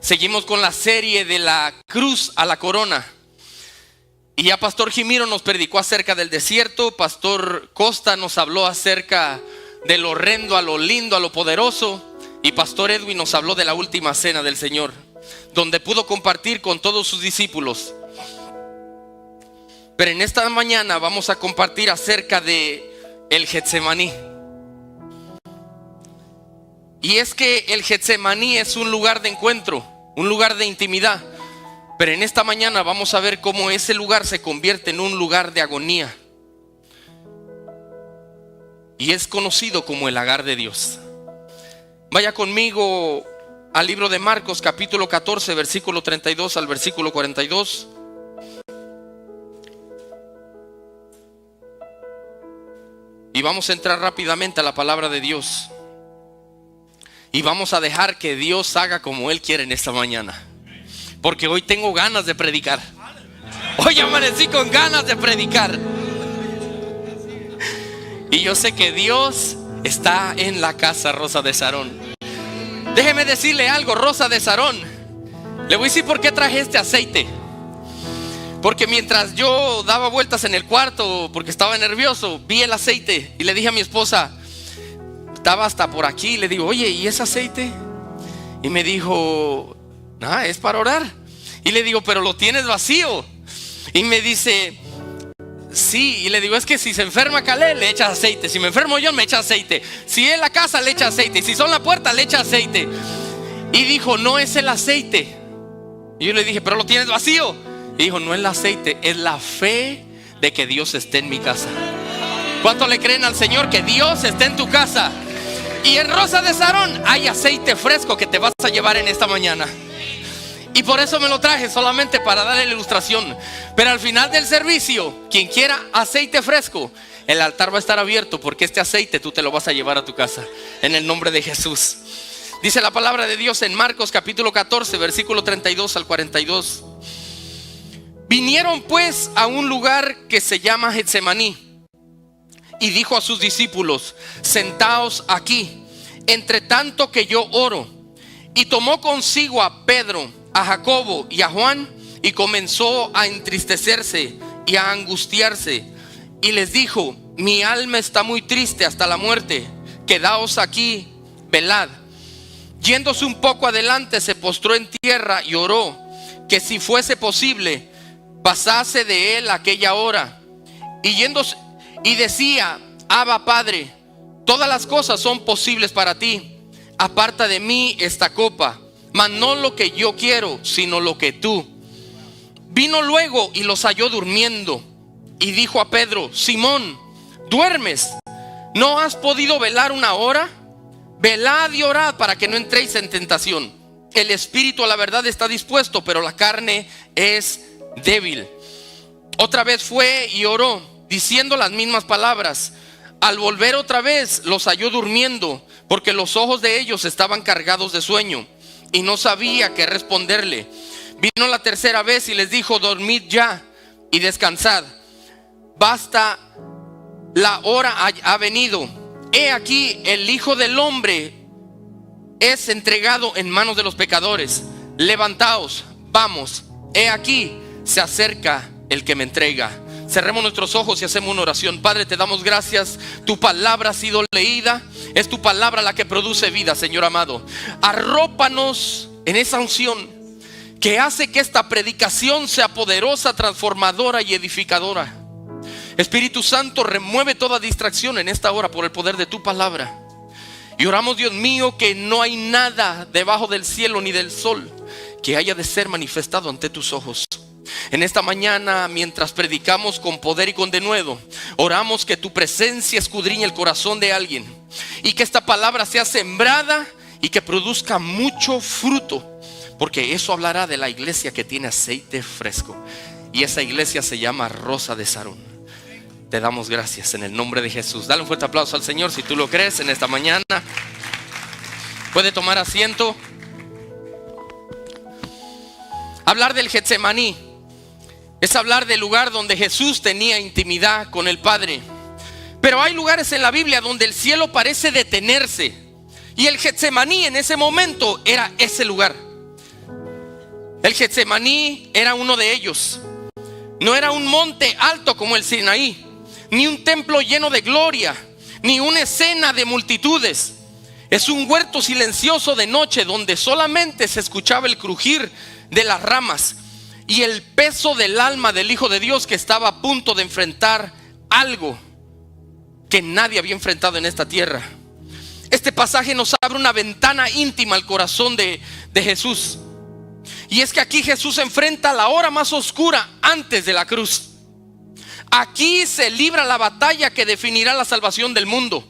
Seguimos con la serie de la cruz a la corona. Y ya Pastor Jimiro nos predicó acerca del desierto. Pastor Costa nos habló acerca de lo horrendo a lo lindo, a lo poderoso. Y Pastor Edwin nos habló de la última cena del Señor, donde pudo compartir con todos sus discípulos. Pero en esta mañana vamos a compartir acerca de el Getsemaní. Y es que el Getsemaní es un lugar de encuentro, un lugar de intimidad. Pero en esta mañana vamos a ver cómo ese lugar se convierte en un lugar de agonía. Y es conocido como el lagar de Dios. Vaya conmigo al libro de Marcos, capítulo 14, versículo 32 al versículo 42. Y vamos a entrar rápidamente a la palabra de Dios. Y vamos a dejar que Dios haga como Él quiere en esta mañana. Porque hoy tengo ganas de predicar. Hoy amanecí con ganas de predicar. Y yo sé que Dios está en la casa Rosa de Sarón. Déjeme decirle algo, Rosa de Sarón. Le voy a decir por qué traje este aceite. Porque mientras yo daba vueltas en el cuarto, porque estaba nervioso, vi el aceite y le dije a mi esposa, estaba hasta por aquí, le digo, oye, ¿y ese aceite? Y me dijo, es para orar. Y le digo, pero lo tienes vacío. Y me dice, sí. Y le digo, es que si se enferma Calé, le echas aceite. Si me enfermo yo, me echa aceite. Si es la casa, le echa aceite. Y si son la puerta, le echa aceite. Y dijo, no es el aceite. Y yo le dije, pero lo tienes vacío. Y dijo, no es el aceite, es la fe de que Dios esté en mi casa. ¿Cuánto le creen al Señor que Dios esté en tu casa? Y en Rosa de Sarón hay aceite fresco que te vas a llevar en esta mañana. Y por eso me lo traje, solamente para darle la ilustración. Pero al final del servicio, quien quiera aceite fresco, el altar va a estar abierto, porque este aceite tú te lo vas a llevar a tu casa, en el nombre de Jesús. Dice la palabra de Dios en Marcos capítulo 14, versículo 32 al 42. Vinieron pues a un lugar que se llama Getsemaní, y dijo a sus discípulos, sentaos aquí, entre tanto que yo oro. Y tomó consigo a Pedro, a Jacobo y a Juan, y comenzó a entristecerse y a angustiarse. Y les dijo, mi alma está muy triste hasta la muerte, quedaos aquí, velad. Yéndose un poco adelante, se postró en tierra y oró, que si fuese posible, pasase de él aquella hora. Y yéndose y decía, Abba Padre, todas las cosas son posibles para ti. Aparta de mí esta copa, mas no lo que yo quiero, sino lo que tú. Vino luego y los halló durmiendo. Y dijo a Pedro, Simón, ¿duermes? ¿No has podido velar una hora? Velad y orad para que no entréis en tentación. El espíritu a la verdad está dispuesto, pero la carne es débil. Otra vez fue y oró, diciendo las mismas palabras. Al volver otra vez los halló durmiendo, porque los ojos de ellos estaban cargados de sueño, y no sabía qué responderle. Vino la tercera vez y les dijo, dormid ya y descansad. Basta, la hora ha venido. He aquí, el Hijo del Hombre es entregado en manos de los pecadores. Levantaos, vamos. He aquí, se acerca el que me entrega. Cerremos nuestros ojos y hacemos una oración. Padre, te damos gracias. Tu palabra ha sido leída. Es tu palabra la que produce vida, Señor amado. Arrópanos en esa unción que hace que esta predicación sea poderosa, transformadora y edificadora. Espíritu Santo, remueve toda distracción en esta hora por el poder de tu palabra. Y oramos, Dios mío, que no hay nada debajo del cielo ni del sol que haya de ser manifestado ante tus ojos. En esta mañana, mientras predicamos con poder y con denuedo, oramos que tu presencia escudriñe el corazón de alguien, y que esta palabra sea sembrada y que produzca mucho fruto, porque eso hablará de la iglesia que tiene aceite fresco, y esa iglesia se llama Rosa de Sarón. Te damos gracias en el nombre de Jesús. Dale un fuerte aplauso al Señor si tú lo crees en esta mañana. Puede tomar asiento. Hablar del Getsemaní es hablar del lugar donde Jesús tenía intimidad con el Padre. Pero hay lugares en la Biblia donde el cielo parece detenerse, y el Getsemaní en ese momento era ese lugar. El Getsemaní era uno de ellos. No era un monte alto como el Sinaí, ni un templo lleno de gloria, ni una escena de multitudes. Es un huerto silencioso de noche donde solamente se escuchaba el crujir de las ramas y el peso del alma del Hijo de Dios, que estaba a punto de enfrentar algo que nadie había enfrentado en esta tierra. Este pasaje nos abre una ventana íntima al corazón de Jesús. Y es que aquí Jesús enfrenta la hora más oscura antes de la cruz. Aquí se libra la batalla que definirá la salvación del mundo.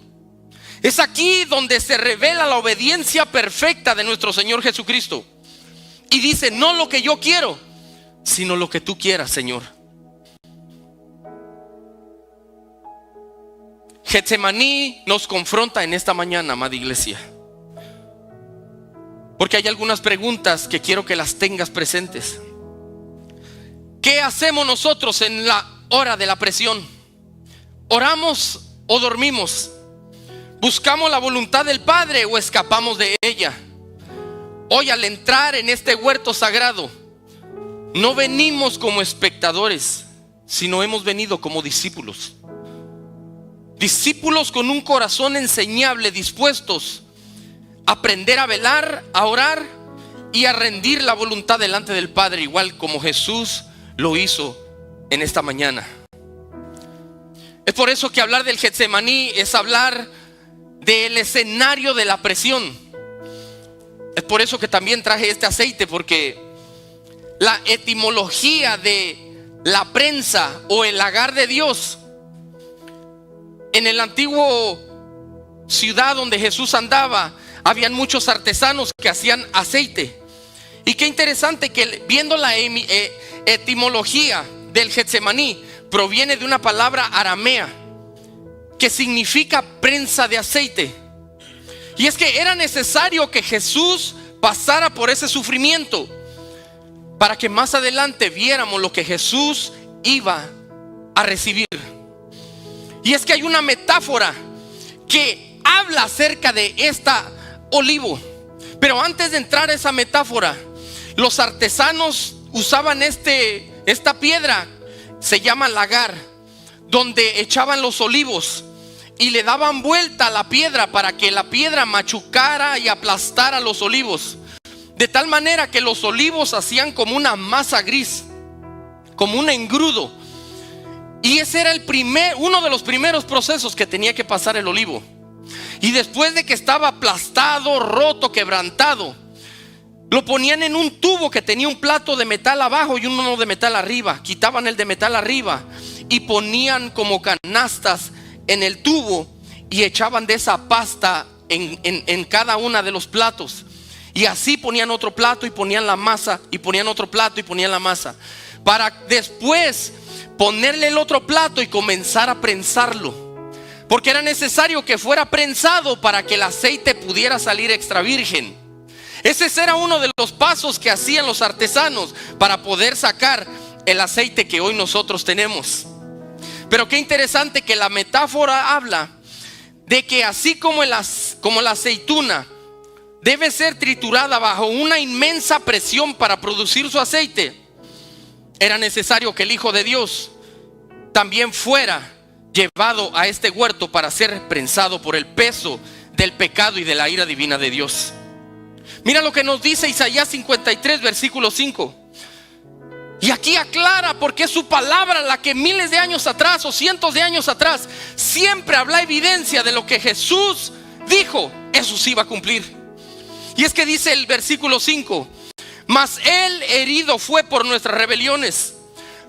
Es aquí donde se revela la obediencia perfecta de nuestro Señor Jesucristo. Y dice: no lo que yo quiero, sino lo que tú quieras, Señor. Getsemaní nos confronta en esta mañana, amada iglesia, porque hay algunas preguntas que quiero que las tengas presentes. ¿Qué hacemos nosotros en la hora de la presión? ¿Oramos o dormimos? ¿Buscamos la voluntad del Padre o escapamos de ella? Hoy, al entrar en este huerto sagrado, no venimos como espectadores, sino hemos venido como discípulos. Discípulos con un corazón enseñable, dispuestos a aprender a velar, a orar y a rendir la voluntad delante del Padre, igual como Jesús lo hizo en esta mañana. Es por eso que hablar del Getsemaní es hablar del escenario de la presión. Es por eso que también traje este aceite, porque la etimología de la prensa o el lagar de Dios, en el antiguo ciudad donde Jesús andaba, habían muchos artesanos que hacían aceite. Y qué interesante que, viendo la etimología del Getsemaní, proviene de una palabra aramea que significa prensa de aceite. Y es que era necesario que Jesús pasara por ese sufrimiento para que más adelante viéramos lo que Jesús iba a recibir. Y es que hay una metáfora que habla acerca de esta olivo. Pero antes de entrar a esa metáfora, los artesanos usaban esta piedra, se llama lagar, donde echaban los olivos y le daban vuelta a la piedra para que la piedra machucara y aplastara los olivos, de tal manera que los olivos hacían como una masa gris, como un engrudo. Y ese era uno de los primeros procesos que tenía que pasar el olivo. Y después de que estaba aplastado, roto, quebrantado, lo ponían en un tubo que tenía un plato de metal abajo y uno de metal arriba. Quitaban el de metal arriba y ponían como canastas en el tubo y echaban de esa pasta en cada una de los platos. Y así ponían otro plato y ponían la masa, y ponían otro plato y ponían la masa, para después ponerle el otro plato y comenzar a prensarlo, porque era necesario que fuera prensado para que el aceite pudiera salir extra virgen. Ese era uno de los pasos que hacían los artesanos para poder sacar el aceite que hoy nosotros tenemos. Pero qué interesante que la metáfora habla de que así como la aceituna debe ser triturada bajo una inmensa presión para producir su aceite, era necesario que el Hijo de Dios también fuera llevado a este huerto para ser prensado por el peso del pecado y de la ira divina de Dios. Mira lo que nos dice Isaías 53, versículo 5. Y aquí aclara porque es su palabra la que miles de años atrás o cientos de años atrás siempre habla evidencia de lo que Jesús dijo. Eso sí iba a cumplir. Y es que dice el versículo 5: mas Él herido fue por nuestras rebeliones,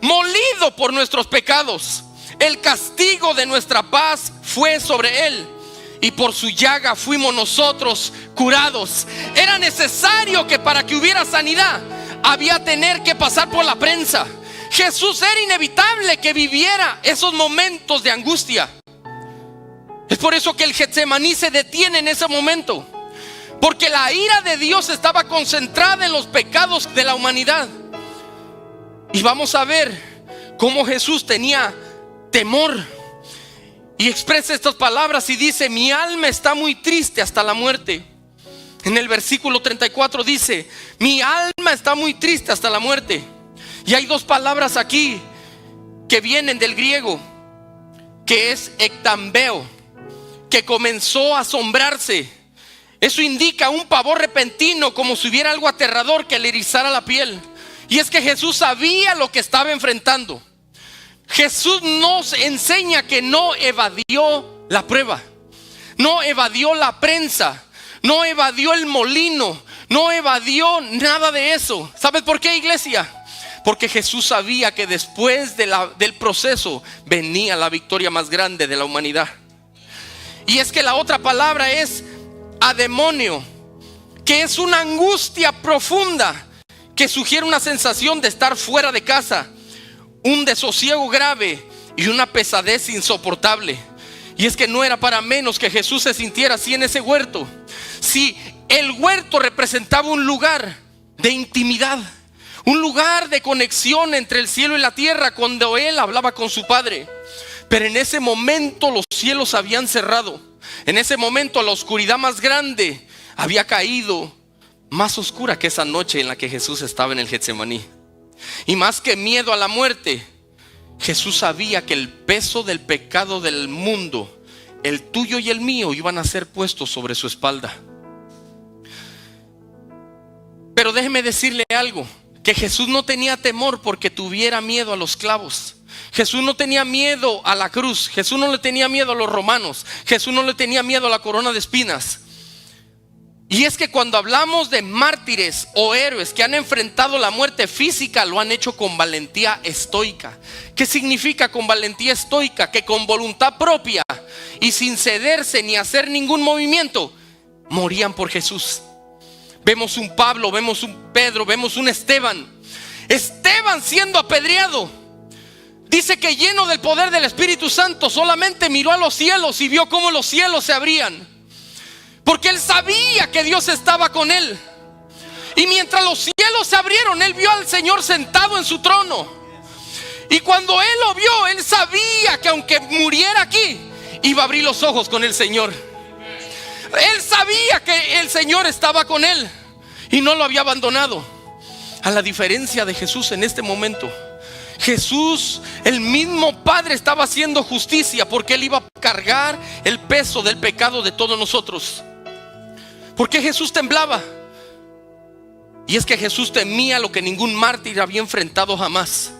molido por nuestros pecados. El castigo de nuestra paz fue sobre Él, y por su llaga fuimos nosotros curados. Era necesario que para que hubiera sanidad había tener que pasar por la prensa. Jesús era inevitable que viviera esos momentos de angustia. Es por eso que el Getsemaní se detiene en ese momento, porque la ira de Dios estaba concentrada en los pecados de la humanidad. Y vamos a ver cómo Jesús tenía temor y expresa estas palabras y dice: mi alma está muy triste hasta la muerte. En el versículo 34 dice: mi alma está muy triste hasta la muerte. Y hay dos palabras aquí que vienen del griego, que es ektambeo, que comenzó a asombrarse. Eso indica un pavor repentino, como si hubiera algo aterrador que le erizara la piel. Y es que Jesús sabía lo que estaba enfrentando. Jesús nos enseña que no evadió la prueba, no evadió la prensa, no evadió el molino, no evadió nada de eso. ¿Sabes por qué, iglesia? Porque Jesús sabía que después del proceso venía la victoria más grande de la humanidad. Y es que la otra palabra es ademonio, que es una angustia profunda que sugiere una sensación de estar fuera de casa, un desosiego grave y una pesadez insoportable. Y es que no era para menos que Jesús se sintiera así en ese huerto. Si el huerto representaba un lugar de intimidad, un lugar de conexión entre el cielo y la tierra, cuando él hablaba con su Padre. Pero en ese momento los cielos habían cerrado. En ese momento la oscuridad más grande había caído, más oscura que esa noche en la que Jesús estaba en el Getsemaní. Y más que miedo a la muerte, Jesús sabía que el peso del pecado del mundo, el tuyo y el mío, iban a ser puestos sobre su espalda. Pero déjeme decirle algo, que Jesús no tenía temor porque tuviera miedo a los clavos. Jesús no tenía miedo a la cruz. Jesús no le tenía miedo a los romanos. Jesús no le tenía miedo a la corona de espinas. Y es que cuando hablamos de mártires o héroes que han enfrentado la muerte física, lo han hecho con valentía estoica. ¿Qué significa con valentía estoica? Que con voluntad propia y sin cederse ni hacer ningún movimiento, morían por Jesús. Vemos un Pablo, vemos un Pedro, vemos un Esteban. Esteban siendo apedreado, dice que lleno del poder del Espíritu Santo, solamente miró a los cielos y vio cómo los cielos se abrían, porque él sabía que Dios estaba con él. Y mientras los cielos se abrieron, él vio al Señor sentado en su trono. Y cuando él lo vio, él sabía que aunque muriera aquí, iba a abrir los ojos con el Señor. Él sabía que el Señor estaba con él y no lo había abandonado. A la diferencia de Jesús en este momento, Jesús, el mismo Padre, estaba haciendo justicia, porque él iba a cargar el peso del pecado de todos nosotros. ¿Por qué Jesús temblaba? Y es que Jesús temía lo que ningún mártir había enfrentado jamás: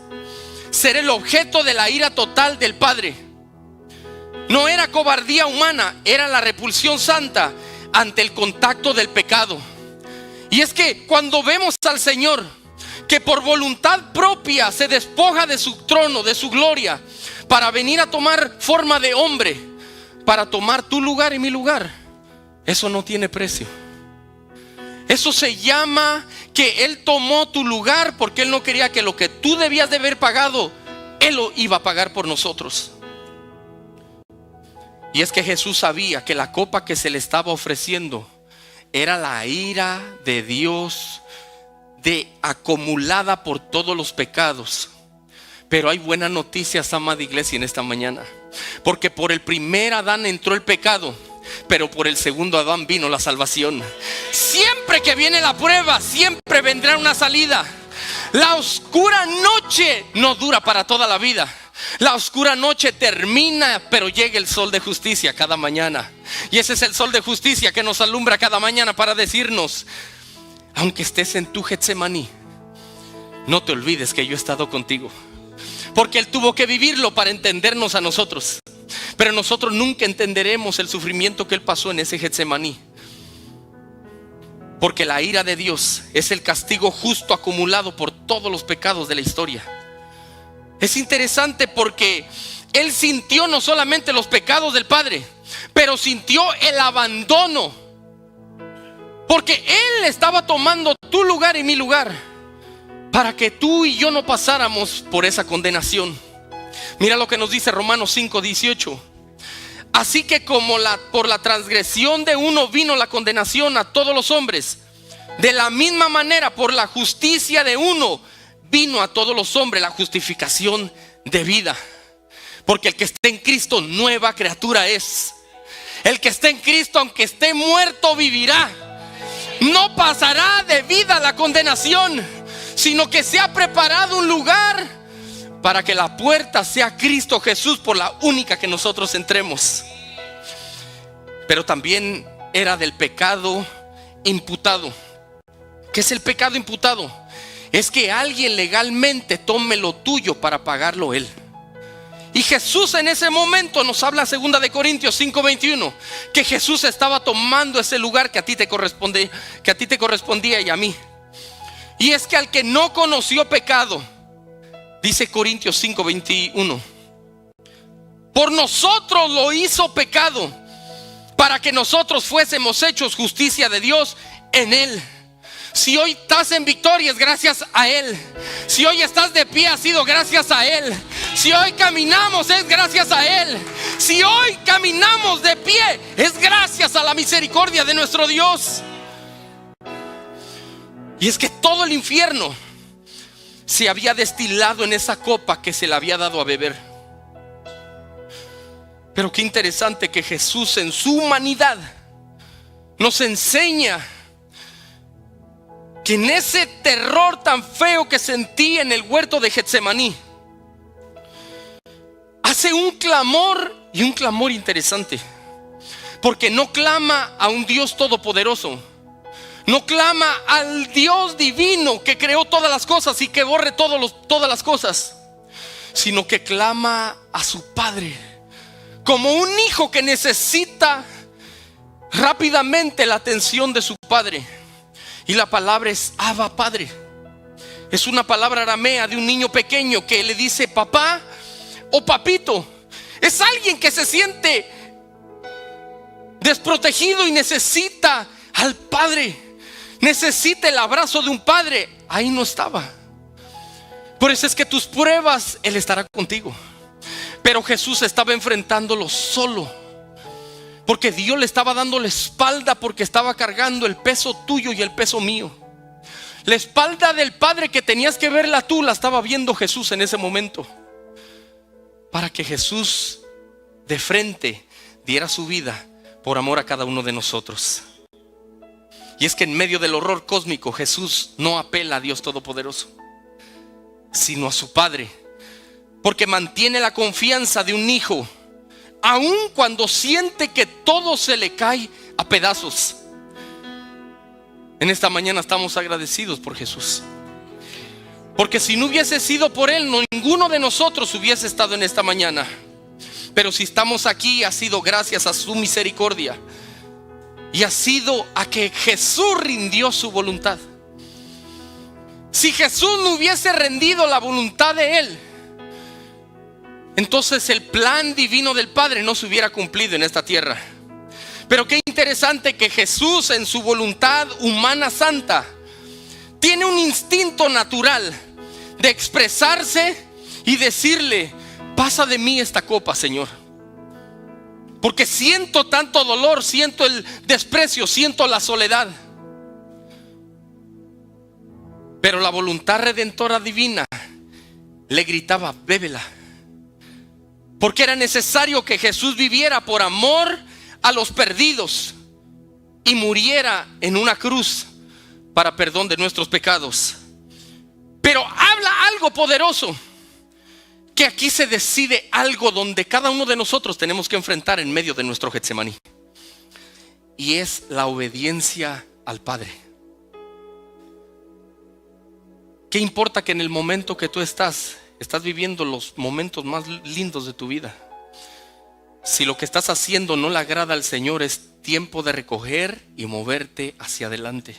ser el objeto de la ira total del Padre. No era cobardía humana, era la repulsión santa ante el contacto del pecado. Y es que cuando vemos al Señor, que por voluntad propia se despoja de su trono, de su gloria, para venir a tomar forma de hombre, para tomar tu lugar y mi lugar, eso no tiene precio. Eso se llama que Él tomó tu lugar, porque Él no quería que lo que tú debías de haber pagado, Él lo iba a pagar por nosotros. Y es que Jesús sabía que la copa que se le estaba ofreciendo era la ira de Dios acumulada por todos los pecados. Pero hay buenas noticias, amada iglesia, en esta mañana, porque por el primer Adán entró el pecado, pero por el segundo Adán vino la salvación. Siempre que viene la prueba, siempre vendrá una salida. La oscura noche no dura para toda la vida. La oscura noche termina, pero llega el sol de justicia cada mañana. Y ese es el sol de justicia que nos alumbra cada mañana para decirnos: aunque estés en tu Getsemaní, no te olvides que yo he estado contigo. Porque Él tuvo que vivirlo para entendernos a nosotros. Pero nosotros nunca entenderemos el sufrimiento que Él pasó en ese Getsemaní, porque la ira de Dios es el castigo justo acumulado por todos los pecados de la historia. Es interesante porque Él sintió no solamente los pecados del Padre, pero sintió el abandono, porque Él estaba tomando tu lugar y mi lugar, para que tú y yo no pasáramos por esa condenación. Mira lo que nos dice Romanos 5:18. Así que como por la transgresión de uno vino la condenación a todos los hombres, de la misma manera por la justicia de uno vino a todos los hombres la justificación de vida. Porque el que esté en Cristo, nueva criatura es. El que esté en Cristo, aunque esté muerto, vivirá. no pasará de vida a la condenación, sino que se ha preparado un lugar para que la puerta sea Cristo Jesús, por la única que nosotros entremos. Pero también era del pecado imputado. ¿Qué es el pecado imputado? Es que alguien legalmente tome lo tuyo para pagarlo él. Y Jesús en ese momento nos habla 2 de Corintios 5:21, que Jesús estaba tomando ese lugar que a ti te corresponde, que a ti te correspondía y a mí. Y es que al que no conoció pecado, dice Corintios 5:21, por nosotros lo hizo pecado, para que nosotros fuésemos hechos justicia de Dios en él. Si hoy estás en victoria es gracias a él. Si hoy estás de pie ha sido gracias a él. Si hoy caminamos es gracias a él. Si hoy caminamos de pie es gracias a la misericordia de nuestro Dios. Y es que todo el infierno se había destilado en esa copa que se le había dado a beber. Pero qué interesante que Jesús en su humanidad nos enseña que en ese terror tan feo que sentí en el huerto de Getsemaní, hace un clamor, y un clamor interesante, porque no clama a un Dios todopoderoso, no clama al Dios divino que creó todas las cosas y que borre todas las cosas, sino que clama a su Padre, como un hijo que necesita rápidamente la atención de su padre. Y la palabra es Abba, Padre. Es una palabra aramea de un niño pequeño que le dice papá o papito. Es alguien que se siente desprotegido y necesita al Padre, necesita el abrazo de un padre. Ahí no estaba. Por eso es que tus pruebas Él estará contigo. Pero Jesús estaba enfrentándolo solo, porque Dios le estaba dando la espalda, porque estaba cargando el peso tuyo y el peso mío. La espalda del Padre que tenías que verla tú, la estaba viendo Jesús en ese momento, para que Jesús de frente diera su vida por amor a cada uno de nosotros. Y es que en medio del horror cósmico, Jesús no apela a Dios Todopoderoso, sino a su Padre, porque mantiene la confianza de un hijo, aun cuando siente que todo se le cae a pedazos. En esta mañana estamos agradecidos por Jesús, porque si no hubiese sido por Él, ninguno de nosotros hubiese estado en esta mañana. Pero si estamos aquí, ha sido gracias a su misericordia, y ha sido a que Jesús rindió su voluntad. Si Jesús no hubiese rendido la voluntad de Él, entonces el plan divino del Padre no se hubiera cumplido en esta tierra. Pero qué interesante que Jesús, en su voluntad humana santa, tiene un instinto natural de expresarse y decirle: pasa de mí esta copa, Señor, porque siento tanto dolor, siento el desprecio, siento la soledad. Pero la voluntad redentora divina le gritaba: bébela. Porque era necesario que Jesús viviera por amor a los perdidos y muriera en una cruz para perdón de nuestros pecados. Pero habla algo poderoso, que aquí se decide algo donde cada uno de nosotros tenemos que enfrentar en medio de nuestro Getsemaní, y es la obediencia al Padre. ¿Qué importa que en el momento que tú estás viviendo los momentos más lindos de tu vida? Si lo que estás haciendo no le agrada al Señor, es tiempo de recoger y moverte hacia adelante.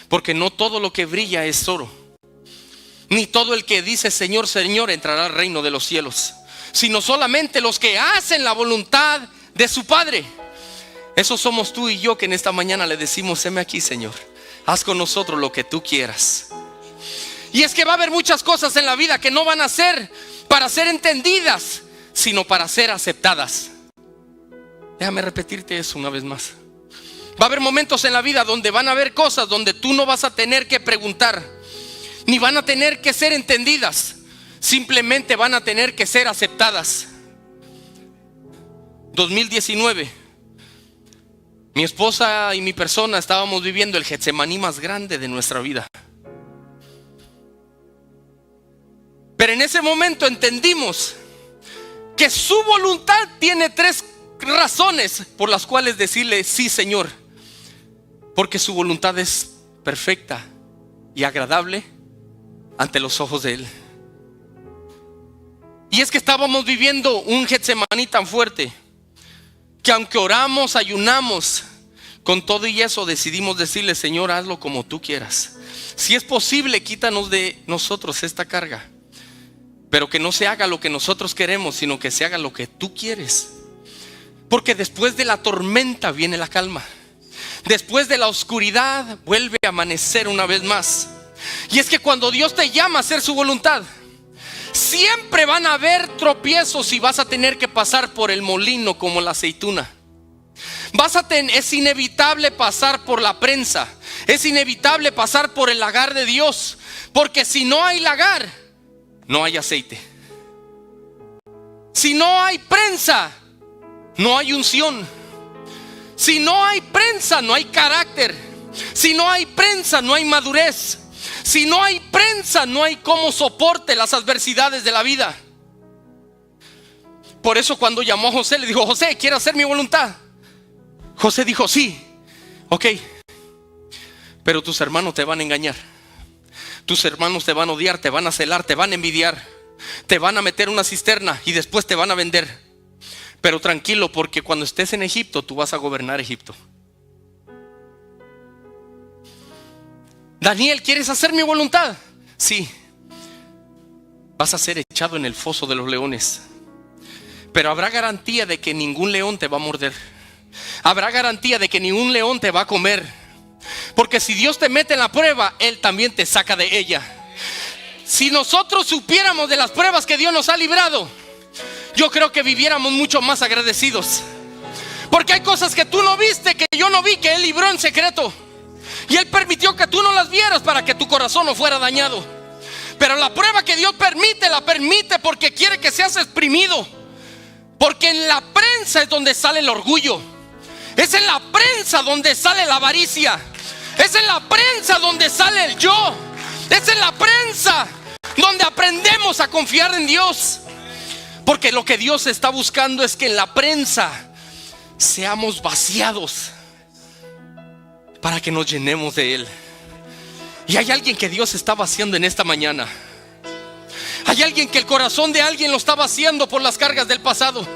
Porque no todo lo que brilla es oro, ni todo el que dice Señor, Señor entrará al reino de los cielos, sino solamente los que hacen la voluntad de su Padre. Esos somos tú y yo, que en esta mañana le decimos: heme aquí, Señor, haz con nosotros lo que tú quieras. Y es que va a haber muchas cosas en la vida que no van a ser para ser entendidas, sino para ser aceptadas. Déjame repetirte eso una vez más. Va a haber momentos en la vida donde van a haber cosas donde tú no vas a tener que preguntar, ni van a tener que ser entendidas, simplemente van a tener que ser aceptadas. 2019, Mi esposa y mi persona estábamos viviendo el Getsemaní más grande de nuestra vida. Pero en ese momento entendimos que su voluntad tiene 3 razones por las cuales decirle sí, Señor. Porque su voluntad es perfecta y agradable ante los ojos de Él. Y es que estábamos viviendo un Getsemaní tan fuerte que aunque oramos, ayunamos, con todo y eso decidimos decirle: Señor, hazlo como tú quieras. Si es posible, quítanos de nosotros esta carga, pero que no se haga lo que nosotros queremos, sino que se haga lo que tú quieres. Porque después de la tormenta viene la calma. Después de la oscuridad vuelve a amanecer una vez más. Y es que cuando Dios te llama a hacer su voluntad, siempre van a haber tropiezos y vas a tener que pasar por el molino como la aceituna. Es inevitable pasar por la prensa. Es inevitable pasar por el lagar de Dios. Porque si no hay lagar, no hay aceite. Si no hay prensa, no hay unción. Si no hay prensa, no hay carácter. Si no hay prensa, no hay madurez. Si no hay prensa, no hay cómo soporte las adversidades de la vida. Por eso cuando llamó a José, le dijo: José, ¿quieres hacer mi voluntad? José dijo: sí, ok, pero tus hermanos te van a engañar. Tus hermanos te van a odiar, te van a celar, te van a envidiar, te van a meter en una cisterna y después te van a vender. Pero tranquilo, porque cuando estés en Egipto, tú vas a gobernar Egipto. Daniel, ¿quieres hacer mi voluntad? Sí. Vas a ser echado en el foso de los leones, pero habrá garantía de que ningún león te va a morder. Habrá garantía de que ningún león te va a comer. Porque si Dios te mete en la prueba, Él también te saca de ella. Si nosotros supiéramos de las pruebas que Dios nos ha librado, yo creo que viviéramos mucho más agradecidos. Porque hay cosas que tú no viste, que yo no vi, que Él libró en secreto. Y Él permitió que tú no las vieras para que tu corazón no fuera dañado. Pero la prueba que Dios permite, la permite porque quiere que seas exprimido. Porque en la prensa es donde sale el orgullo. Es en la prensa donde sale la avaricia. Es en la prensa donde sale el yo. Es en la prensa donde aprendemos a confiar en Dios. Porque lo que Dios está buscando es que en la prensa seamos vaciados para que nos llenemos de Él. Y hay alguien que Dios está vaciando en esta mañana. Hay alguien que el corazón de alguien lo está vaciando por las cargas del pasado,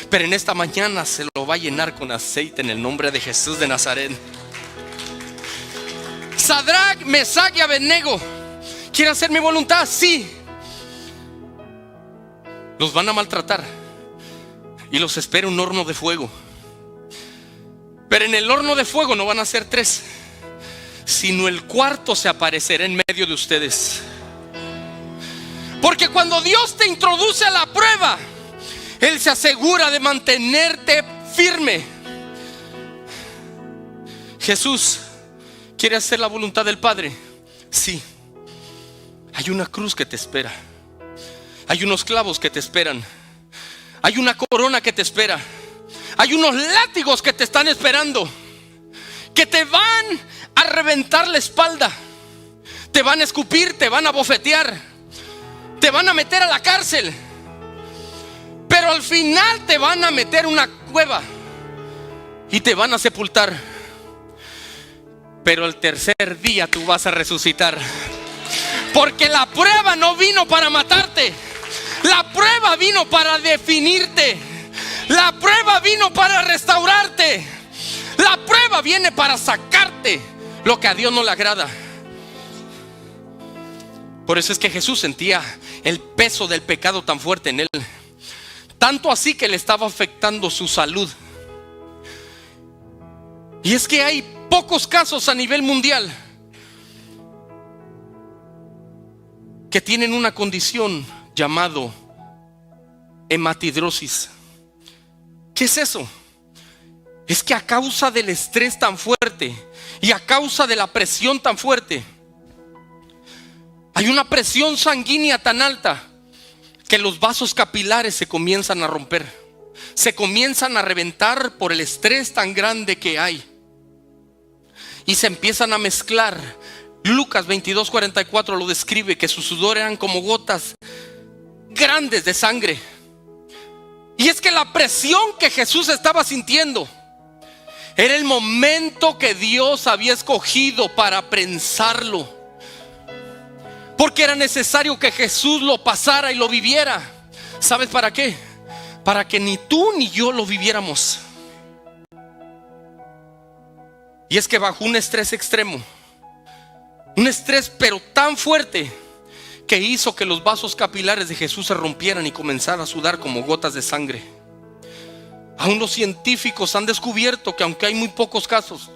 pero en esta mañana se lo va a llenar con aceite en el nombre de Jesús de Nazaret. Sadrach, Mesach y Abednego, ¿quiere hacer mi voluntad? Sí. Los van a maltratar y los espera un horno de fuego. Pero en el horno de fuego no van a ser 3, sino el cuarto se aparecerá en medio de ustedes. Porque cuando Dios te introduce a la prueba, Él se asegura de mantenerte firme. Jesús quiere hacer la voluntad del Padre. Sí. Hay una cruz que te espera. Hay unos clavos que te esperan. Hay una corona que te espera. Hay unos látigos que te están esperando, que te van a reventar la espalda. Te van a escupir, te van a bofetear, te van a meter a la cárcel. Pero al final te van a meter una cueva y te van a sepultar. Pero el tercer día tú vas a resucitar. Porque la prueba no vino para matarte. La prueba vino para definirte. La prueba vino para restaurarte. La prueba viene para sacarte lo que a Dios no le agrada. Por eso es que Jesús sentía el peso del pecado tan fuerte en él. Tanto así que le estaba afectando su salud. Y es que hay pocos casos a nivel mundial que tienen una condición llamado hematidrosis. ¿Qué es eso? Es que a causa del estrés tan fuerte y a causa de la presión tan fuerte, hay una presión sanguínea tan alta que los vasos capilares se comienzan a romper. se comienzan a reventar por el estrés tan grande que hay. Y se empiezan a mezclar. Lucas 22:44 lo describe, que su sudor eran como gotas grandes de sangre. Y es que la presión que Jesús estaba sintiendo era el momento que Dios había escogido para prensarlo, porque era necesario que Jesús lo pasara y lo viviera. ¿Sabes para qué? Para que ni tú ni yo lo viviéramos. Y es que bajo un estrés extremo, un estrés pero tan fuerte, que hizo que los vasos capilares de Jesús se rompieran y comenzara a sudar como gotas de sangre. Aún los científicos han descubierto que, aunque hay muy pocos casos,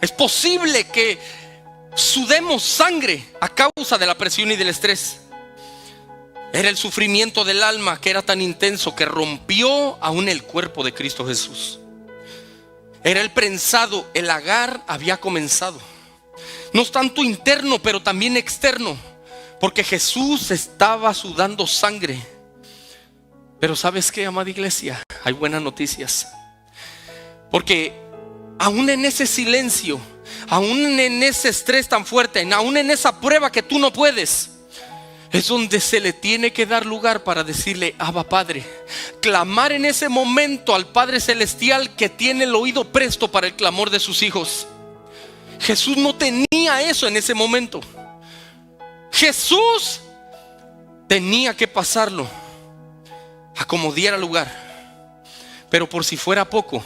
es posible que sudemos sangre a causa de la presión y del estrés. Era el sufrimiento del alma que era tan intenso que rompió aún el cuerpo de Cristo Jesús. Era el prensado, el agar había comenzado. No es tanto interno, pero también externo, porque Jesús estaba sudando sangre. Pero ¿sabes qué, amada iglesia? Hay buenas noticias. Porque aún en ese silencio, aún en ese estrés tan fuerte, aún en esa prueba que tú no puedes, es donde se le tiene que dar lugar para decirle: Abba Padre. Clamar en ese momento al Padre Celestial, que tiene el oído presto para el clamor de sus hijos. Jesús no tenía eso en ese momento. Jesús tenía que pasarlo a como diera lugar. Pero por si fuera poco,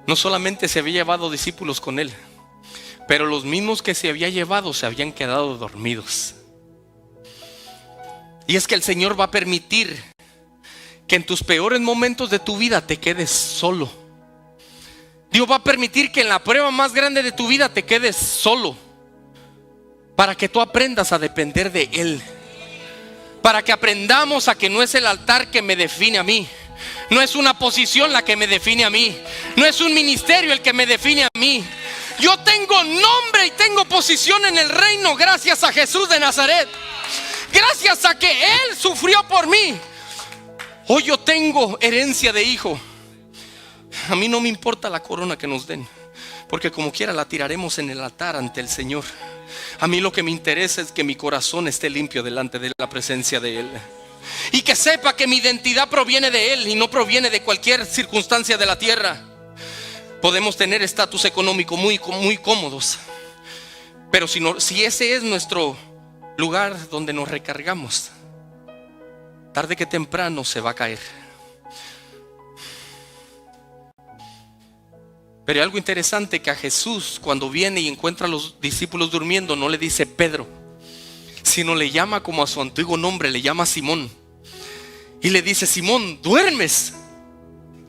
no solamente se había llevado discípulos con él, pero los mismos que se había llevado se habían quedado dormidos. Y es que el Señor va a permitir que en tus peores momentos de tu vida te quedes solo. Dios va a permitir que en la prueba más grande de tu vida te quedes solo, para que tú aprendas a depender de Él. Para que aprendamos a que no es el altar que me define a mí, no es una posición la que me define a mí, no es un ministerio el que me define a mí. Yo tengo nombre y tengo posición en el reino gracias a Jesús de Nazaret. Gracias a que Él sufrió por mí, hoy yo tengo herencia de hijo. A mí no me importa la corona que nos den, porque como quiera la tiraremos en el altar ante el Señor. A mí lo que me interesa es que mi corazón esté limpio delante de la presencia de Él, y que sepa que mi identidad proviene de Él y no proviene de cualquier circunstancia de la tierra. Podemos tener estatus económico muy cómodos, pero si ese es nuestro lugar donde nos recargamos, tarde que temprano se va a caer. Pero hay algo interesante, que a Jesús, cuando viene y encuentra a los discípulos durmiendo, no le dice Pedro, sino le llama como a su antiguo nombre, le llama Simón. Y le dice: Simón, ¿duermes?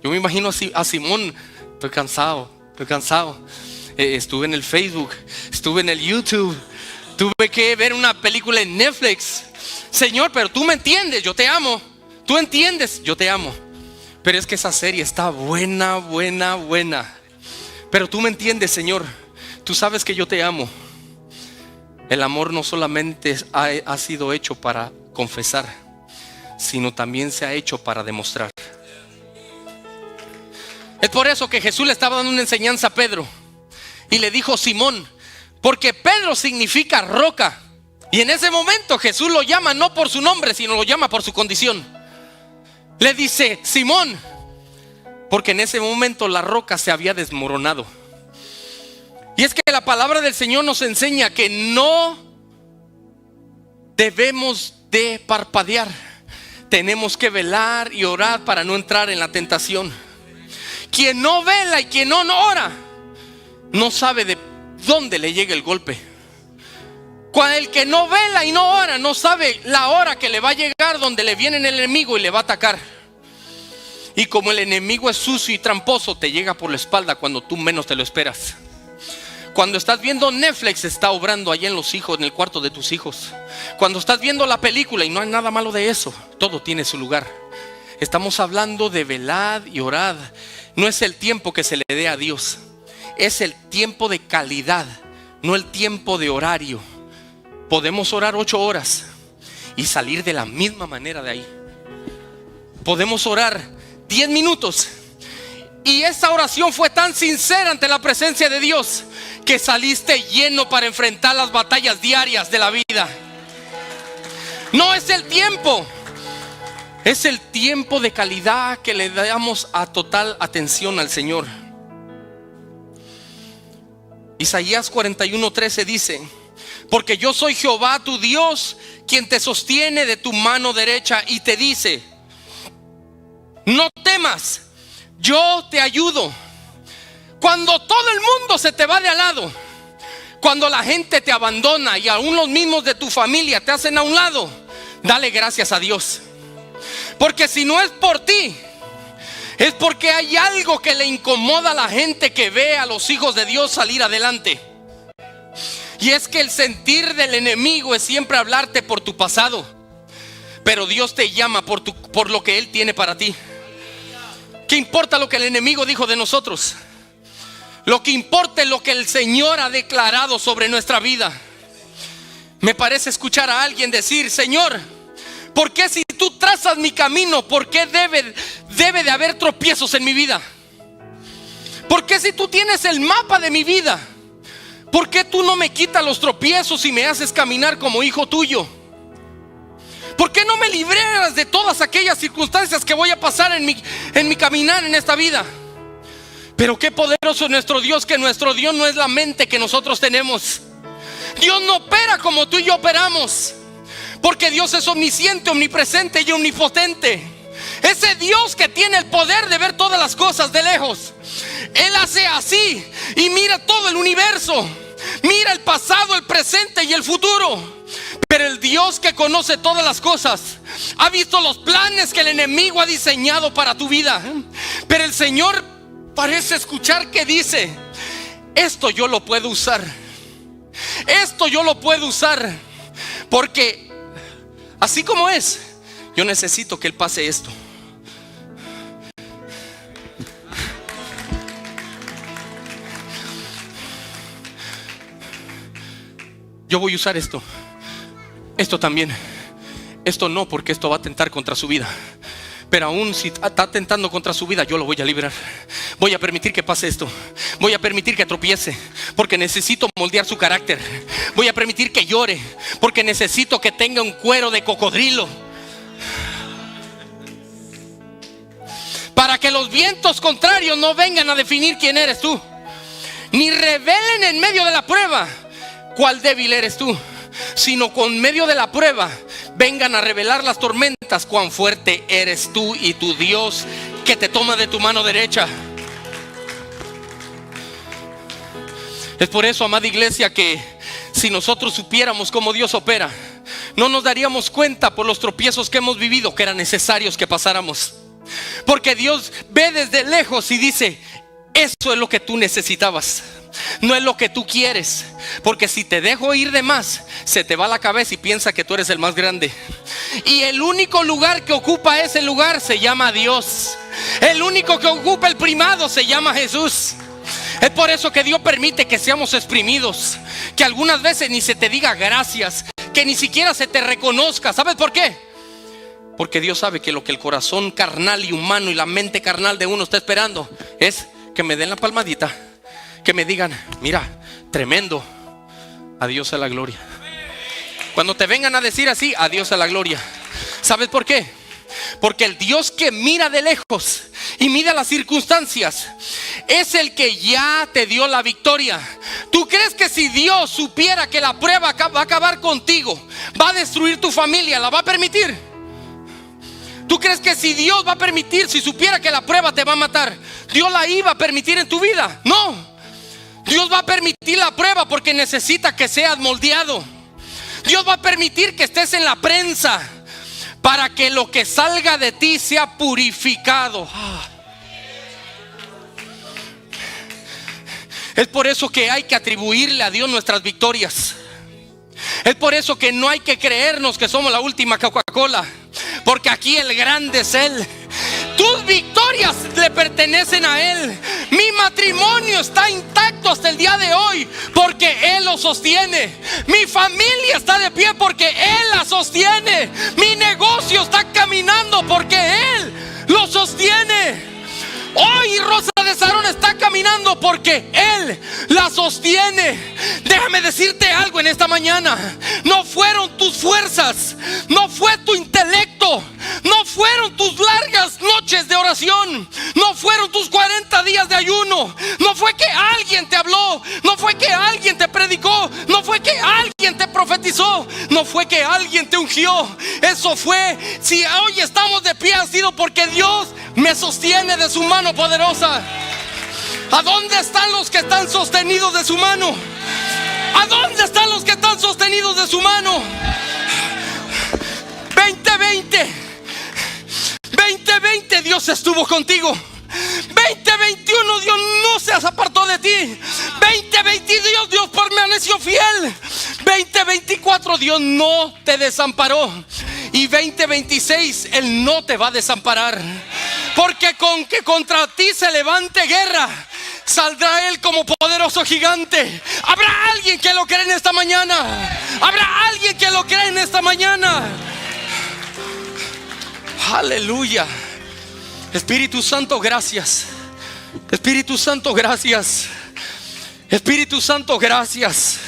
Yo me imagino a Simón: estoy cansado. Estuve en el Facebook, estuve en el YouTube, tuve que ver una película en Netflix. Señor, pero tú me entiendes, yo te amo. Tú entiendes, yo te amo. Pero es que esa serie está buena. Pero tú me entiendes, Señor. Tú sabes que yo te amo. El amor no solamente ha sido hecho para confesar, sino también se ha hecho para demostrar. Es por eso que Jesús le estaba dando una enseñanza a Pedro y le dijo Simón, porque Pedro significa roca. Y en ese momento Jesús lo llama no por su nombre, sino lo llama por su condición. Le dice Simón, porque en ese momento la roca se había desmoronado. Y es que la palabra del Señor nos enseña que no debemos de parpadear. Tenemos que velar y orar para no entrar en la tentación. Quien no vela y quien no ora, no sabe de dónde le llega el golpe. El que no vela y no ora, no sabe la hora que le va a llegar, donde le viene el enemigo y le va a atacar. Y como el enemigo es sucio y tramposo, te llega por la espalda cuando tú menos te lo esperas. Cuando estás viendo Netflix, está obrando allá en los hijos, en el cuarto de tus hijos. Cuando estás viendo la película, y no hay nada malo de eso, todo tiene su lugar. Estamos hablando de velad y orad. No es el tiempo que se le dé a Dios, es el tiempo de calidad, no el tiempo de horario. Podemos orar 8 horas y salir de la misma manera de ahí. Podemos orar 10 minutos. Y esa oración fue tan sincera ante la presencia de Dios que saliste lleno para enfrentar las batallas diarias de la vida. No es el tiempo, es el tiempo de calidad que le damos a total atención al Señor. Isaías 41:13 dice: porque yo soy Jehová tu Dios, quien te sostiene de tu mano derecha y te dice: no temas, yo te ayudo. Cuando todo el mundo se te va de al lado, cuando la gente te abandona y aún los mismos de tu familia te hacen a un lado, dale gracias a Dios. Porque si no es por ti, es porque hay algo que le incomoda a la gente que ve a los hijos de Dios salir adelante. Y es que el sentir del enemigo es siempre hablarte por tu pasado, pero Dios te llama por lo que Él tiene para ti. ¿Qué importa lo que el enemigo dijo de nosotros? Lo que importa es lo que el Señor ha declarado sobre nuestra vida. Me parece escuchar a alguien decir: Señor, ¿por qué si tú trazas mi camino, por qué debe de haber tropiezos en mi vida? ¿Por qué si tú tienes el mapa de mi vida, por qué tú no me quitas los tropiezos y me haces caminar como hijo tuyo? ¿Por qué no me libras de todas aquellas circunstancias que voy a pasar en mi caminar en esta vida? Pero qué poderoso es nuestro Dios, que nuestro Dios no es la mente que nosotros tenemos. Dios no opera como tú y yo operamos, porque Dios es omnisciente, omnipresente y omnipotente. Ese Dios que tiene el poder de ver todas las cosas de lejos, Él hace así y mira todo el universo, mira el pasado, el presente y el futuro. Pero el Dios que conoce todas las cosas ha visto los planes que el enemigo ha diseñado para tu vida. Pero el Señor parece escuchar que dice: esto yo lo puedo usar, esto yo lo puedo usar, porque así como es, yo necesito que Él pase esto. Yo voy a usar esto, esto también, esto no, porque esto va a atentar contra su vida. Pero aún si está atentando contra su vida, yo lo voy a liberar. Voy a permitir que pase esto. Voy a permitir que tropiece, porque necesito moldear su carácter. Voy a permitir que llore, porque necesito que tenga un cuero de cocodrilo, para que los vientos contrarios no vengan a definir quién eres tú, ni revelen en medio de la prueba cuál débil eres tú, sino con medio de la prueba vengan a revelar las tormentas cuán fuerte eres tú y tu Dios que te toma de tu mano derecha. Es por eso, amada iglesia, que si nosotros supiéramos cómo Dios opera, no nos daríamos cuenta por los tropiezos que hemos vivido que eran necesarios que pasáramos. Porque Dios ve desde lejos y dice: eso es lo que tú necesitabas, no es lo que tú quieres. Porque si te dejo ir de más, se te va la cabeza y piensa que tú eres el más grande. Y el único lugar que ocupa ese lugar se llama Dios. El único que ocupa el primado se llama Jesús. Es por eso que Dios permite que seamos exprimidos, que algunas veces ni se te diga gracias, que ni siquiera se te reconozca. ¿Sabes por qué? Porque Dios sabe que lo que el corazón carnal y humano y la mente carnal de uno está esperando es que me den la palmadita, que me digan: mira, tremendo. A Dios a la gloria. Cuando te vengan a decir así, a Dios a la gloria. ¿Sabes por qué? Porque el Dios que mira de lejos y mira las circunstancias es el que ya te dio la victoria. ¿Tú crees que si Dios supiera que la prueba va a acabar contigo, va a destruir tu familia, la va a permitir? ¿Tú crees que si Dios va a permitir, si supiera que la prueba te va a matar, Dios la iba a permitir en tu vida? No. Dios va a permitir la prueba porque necesita que seas moldeado. Dios va a permitir que estés en la prensa para que lo que salga de ti sea purificado. Es por eso que hay que atribuirle a Dios nuestras victorias. Es por eso que no hay que creernos que somos la última Coca-Cola, porque aquí el grande es Él. Tus victorias le pertenecen a Él. Mi matrimonio está intacto hasta el día de hoy porque Él lo sostiene. Mi familia está de pie porque Él la sostiene. Mi negocio está caminando porque Él lo sostiene. Hoy Rosa de Sarón está caminando porque Él la sostiene. Déjame decirte algo en esta mañana. No fueron tus fuerzas, no fue tu intelecto, no fueron tus largas noches de oración, no fueron tus 40 días de ayuno, no fue que alguien te habló, no fue que alguien te predicó, no fue que alguien te profetizó, no fue que alguien te ungió. Eso fue, si hoy estamos de pie, ha sido porque Dios me sostiene de su mano poderosa. ¿A dónde están los que están sostenidos de su mano? ¿A dónde están los que están sostenidos de su mano? 2020 Dios estuvo contigo. 2021 Dios no se apartó de ti. 2022 Dios permaneció fiel. 2024 Dios no te desamparó. Y 2026 Él no te va a desamparar. Porque con que contra ti se levante guerra, saldrá Él como poderoso gigante. Habrá alguien que lo cree en esta mañana. Habrá alguien que lo cree en esta mañana. Aleluya. Espíritu Santo, gracias. Espíritu Santo, gracias. Espíritu Santo, gracias.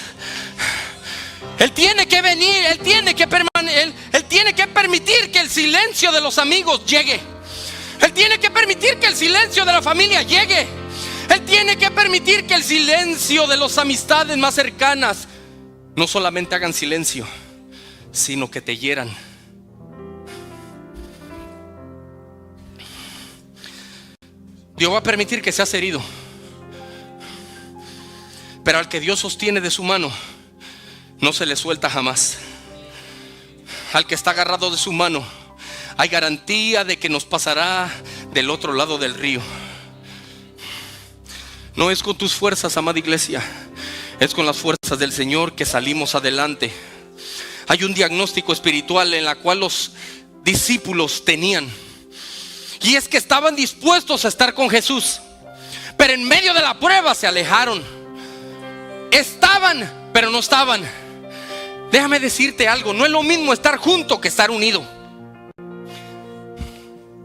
Él tiene que venir, Él tiene que permanecer, Él tiene que permitir que el silencio de los amigos llegue. Él tiene que permitir que el silencio de la familia llegue. Él tiene que permitir que el silencio de las amistades más cercanas no solamente hagan silencio, sino que te hieran. Dios va a permitir que seas herido, pero al que Dios sostiene de su mano, no se le suelta jamás. Al que está agarrado de su mano, hay garantía de que nos pasará del otro lado del río. No es con tus fuerzas, amada iglesia, es con las fuerzas del Señor que salimos adelante. Hay un diagnóstico espiritual en la cual los discípulos tenían, y es que estaban dispuestos a estar con Jesús, pero en medio de la prueba se alejaron. Estaban, pero no estaban. Déjame decirte algo, no es lo mismo estar junto que estar unido.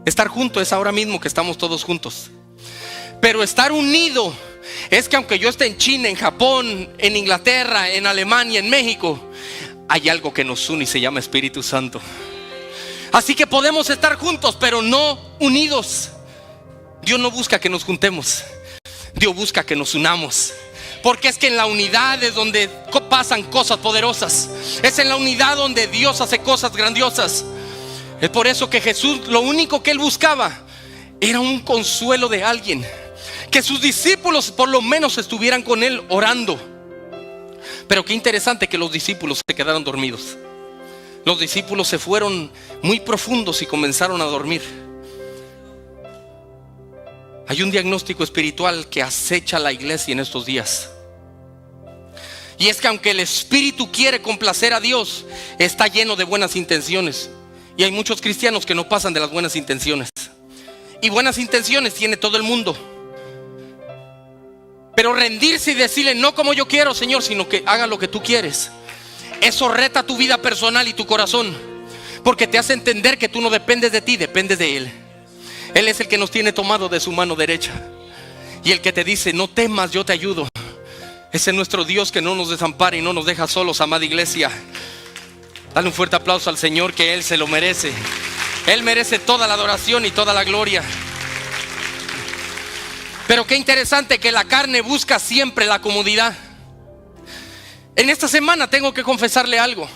Estar junto es ahora mismo que estamos todos juntos, pero estar unido es que aunque yo esté en China, en Japón, en Inglaterra, en Alemania, en México, hay algo que nos une y se llama Espíritu Santo. Así que podemos estar juntos, pero no unidos. Dios no busca que nos juntemos, Dios busca que nos unamos. Porque es que en la unidad es donde pasan cosas poderosas. Es en la unidad donde Dios hace cosas grandiosas. Es por eso que Jesús, lo único que Él buscaba era un consuelo de alguien. Que sus discípulos por lo menos estuvieran con Él orando. Pero qué interesante que los discípulos se quedaron dormidos. Los discípulos se fueron muy profundos y comenzaron a dormir. Hay un diagnóstico espiritual que acecha a la iglesia en estos días. Y es que aunque el Espíritu quiere complacer a Dios, está lleno de buenas intenciones. Y hay muchos cristianos que no pasan de las buenas intenciones. Y buenas intenciones tiene todo el mundo. Pero rendirse y decirle no como yo quiero, Señor, sino que haga lo que tú quieres, eso reta tu vida personal y tu corazón. Porque te hace entender que tú no dependes de ti, dependes de Él. Él es el que nos tiene tomado de su mano derecha. Y el que te dice no temas, yo te ayudo. Ese es nuestro Dios que no nos desampara y no nos deja solos, amada iglesia. Dale un fuerte aplauso al Señor, que Él se lo merece. Él merece toda la adoración y toda la gloria. Pero qué interesante que la carne busca siempre la comodidad. En esta semana tengo que confesarle algo.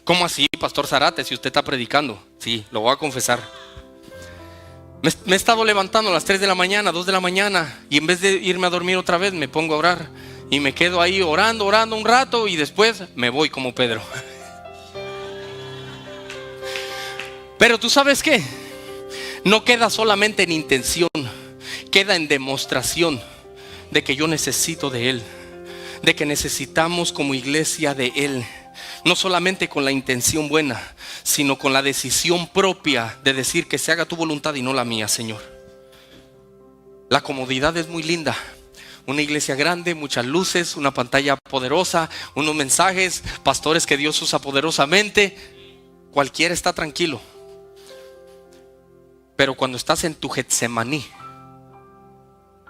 ¿Cómo así, Pastor Zarate, si usted está predicando? Sí, lo voy a confesar. Me he estado levantando a las 3 de la mañana, 2 de la mañana, y en vez de irme a dormir otra vez, me pongo a orar. Y me quedo ahí orando un rato, y después me voy como Pedro. Pero tú sabes qué, no queda solamente en intención, queda en demostración de que yo necesito de Él, de que necesitamos como iglesia de Él. No solamente con la intención buena, sino con la decisión propia de decir que se haga tu voluntad y no la mía, Señor. La comodidad es muy linda. Una iglesia grande, muchas luces, una pantalla poderosa, unos mensajes, pastores que Dios usa poderosamente. Cualquiera está tranquilo. Pero cuando estás en tu Getsemaní,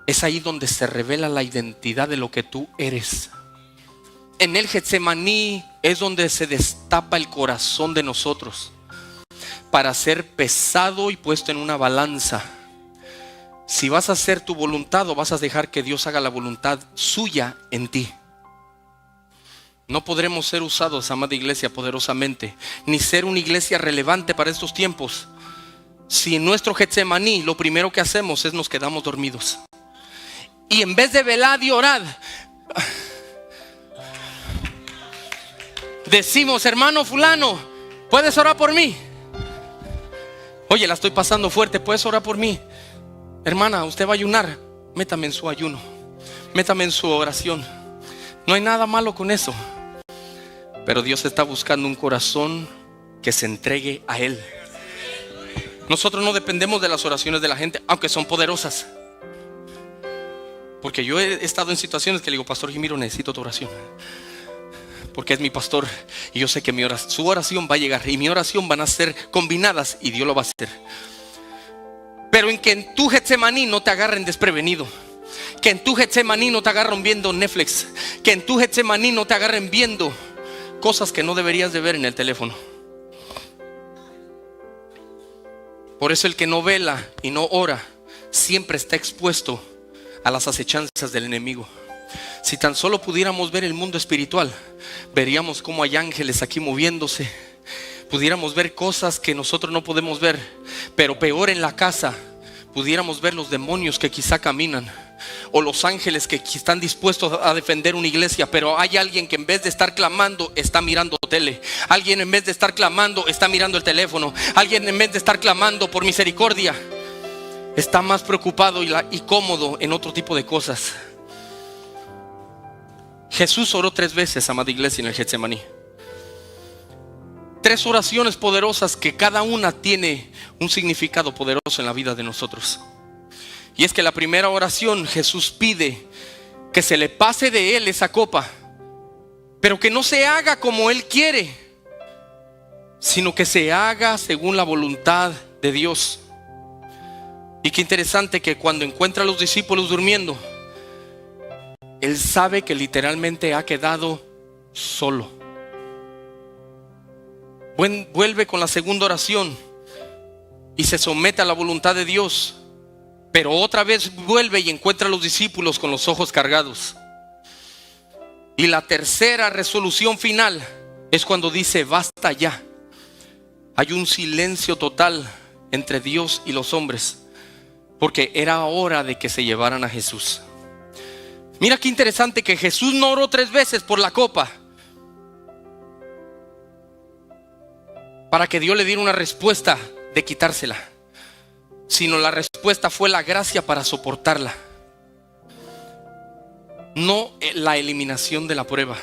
es ahí donde se revela la identidad de lo que tú eres. En el Getsemaní es donde se destapa el corazón de nosotros para ser pesado y puesto en una balanza. Si vas a hacer tu voluntad o vas a dejar que Dios haga la voluntad suya en ti. No podremos ser usados, amada iglesia, poderosamente, ni ser una iglesia relevante para estos tiempos, si en nuestro Getsemaní lo primero que hacemos es nos quedamos dormidos. Y en vez de velad y orad, decimos: hermano fulano, ¿puedes orar por mí? Oye, la estoy pasando fuerte, ¿puedes orar por mí? Hermana, usted va a ayunar, métame en su ayuno, métame en su oración. No hay nada malo con eso. Pero Dios está buscando un corazón que se entregue a Él. Nosotros no dependemos de las oraciones de la gente, aunque son poderosas. Porque yo he estado en situaciones que le digo: pastor Jimiro, necesito tu oración, porque es mi pastor y yo sé que su oración va a llegar y mi oración van a ser combinadas y Dios lo va a hacer. Pero en que en tu Getsemaní no te agarren desprevenido, que en tu Getsemaní no te agarren viendo Netflix, que en tu Getsemaní no te agarren viendo cosas que no deberías de ver en el teléfono. Por eso el que no vela y no ora siempre está expuesto a las acechanzas del enemigo. Si tan solo pudiéramos ver el mundo espiritual, veríamos cómo hay ángeles aquí moviéndose. Pudiéramos ver cosas que nosotros no podemos ver. Pero peor, en la casa pudiéramos ver los demonios que quizá caminan, o los ángeles que están dispuestos a defender una iglesia. Pero hay alguien que en vez de estar clamando está mirando tele. Alguien en vez de estar clamando está mirando el teléfono. Alguien en vez de estar clamando por misericordia está más preocupado y cómodo en otro tipo de cosas. Jesús oró 3 veces, amada iglesia, en el Getsemaní. 3 oraciones poderosas que cada una tiene un significado poderoso en la vida de nosotros. Y es que la primera oración, Jesús pide que se le pase de Él esa copa, pero que no se haga como Él quiere, sino que se haga según la voluntad de Dios. Y qué interesante que cuando encuentra a los discípulos durmiendo, Él sabe que literalmente ha quedado solo. Vuelve con la segunda oración y se somete a la voluntad de Dios. Pero otra vez vuelve y encuentra a los discípulos con los ojos cargados. Y la tercera resolución final es cuando dice: basta ya. Hay un silencio total entre Dios y los hombres, porque era hora de que se llevaran a Jesús. Mira qué interesante que Jesús no oró 3 veces por la copa para que Dios le diera una respuesta de quitársela, sino la respuesta fue la gracia para soportarla, no la eliminación de la prueba.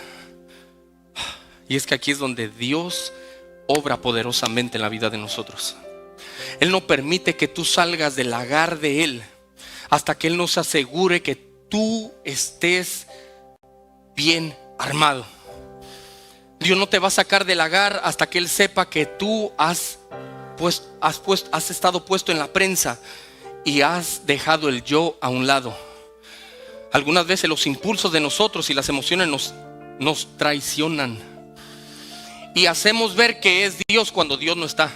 Y es que aquí es donde Dios obra poderosamente en la vida de nosotros. Él no permite que tú salgas del lagar de Él hasta que Él nos asegure que tú estés bien armado. Dios no te va a sacar del lagar hasta que Él sepa que tú has estado puesto en la prensa y has dejado el yo a un lado. Algunas veces los impulsos de nosotros y las emociones nos traicionan y hacemos ver que es Dios cuando Dios no está.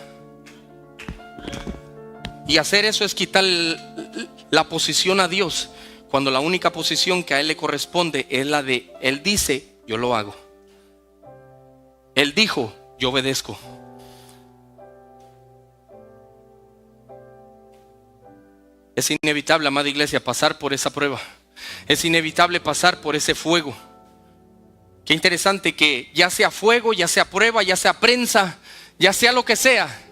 Y hacer eso es quitar la posición a Dios, cuando la única posición que a Él le corresponde es la de Él dice, yo lo hago. Él dijo, yo obedezco. Es inevitable, amada iglesia, pasar por esa prueba. Es inevitable pasar por ese fuego. Qué interesante que ya sea fuego, ya sea prueba, ya sea prensa, ya sea lo que sea,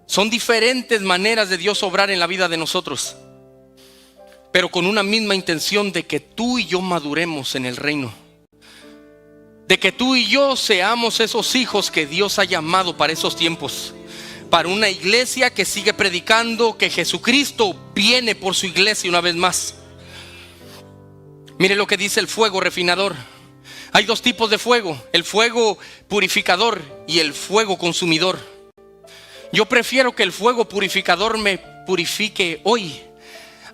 son diferentes maneras de Dios obrar en la vida de nosotros, pero con una misma intención de que tú y yo maduremos en el reino, de que tú y yo seamos esos hijos que Dios ha llamado para esos tiempos, para una iglesia que sigue predicando que Jesucristo viene por su iglesia una vez más. Mire lo que dice el fuego refinador. Hay 2 tipos de fuego: el fuego purificador y el fuego consumidor. Yo prefiero que el fuego purificador me purifique hoy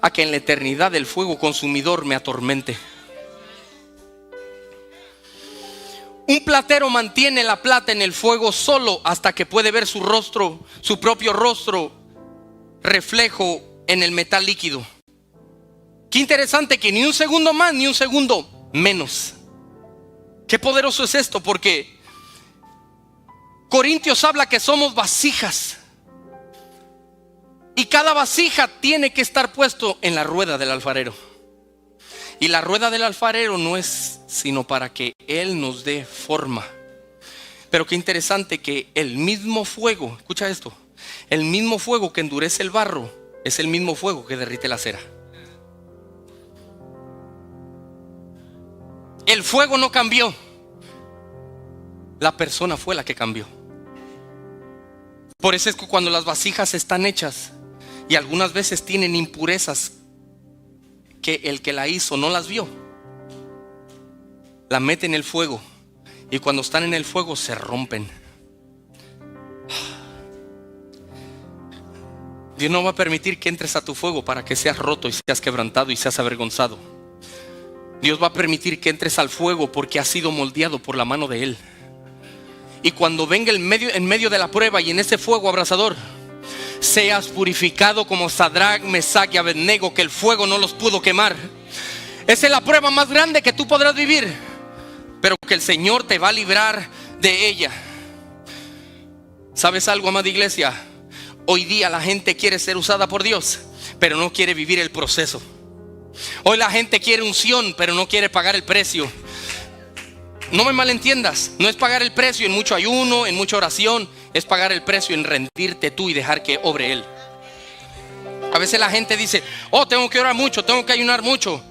a que en la eternidad el fuego consumidor me atormente. Un platero mantiene la plata en el fuego solo hasta que puede ver su rostro, su propio rostro, reflejo en el metal líquido. Qué interesante que ni un segundo más ni un segundo menos. Qué poderoso es esto, porque Corintios habla que somos vasijas, y cada vasija tiene que estar puesto en la rueda del alfarero. Y la rueda del alfarero no es sino para que Él nos dé forma. Pero qué interesante que el mismo fuego, escucha esto, el mismo fuego que endurece el barro es el mismo fuego que derrite la cera. El fuego no cambió, la persona fue la que cambió. Por eso es que cuando las vasijas están hechas y algunas veces tienen impurezas que el que la hizo no las vio, la mete en el fuego, y cuando están en el fuego se rompen. Dios no va a permitir que entres a tu fuego para que seas roto y seas quebrantado y seas avergonzado. Dios va a permitir que entres al fuego porque has sido moldeado por la mano de Él. Y cuando venga en medio de la prueba y en ese fuego abrasador, seas purificado como Sadrach, Mesach y Abednego, que el fuego no los pudo quemar. Esa es la prueba más grande que tú podrás vivir, pero que el Señor te va a librar de ella. ¿Sabes algo, amada iglesia? Hoy día la gente quiere ser usada por Dios, pero no quiere vivir el proceso. Hoy la gente quiere unción, pero no quiere pagar el precio. No me malentiendas, no es pagar el precio en mucho ayuno, en mucha oración. Es pagar el precio en rendirte tú y dejar que obre Él. A veces la gente dice: oh, tengo que orar mucho, tengo que ayunar mucho.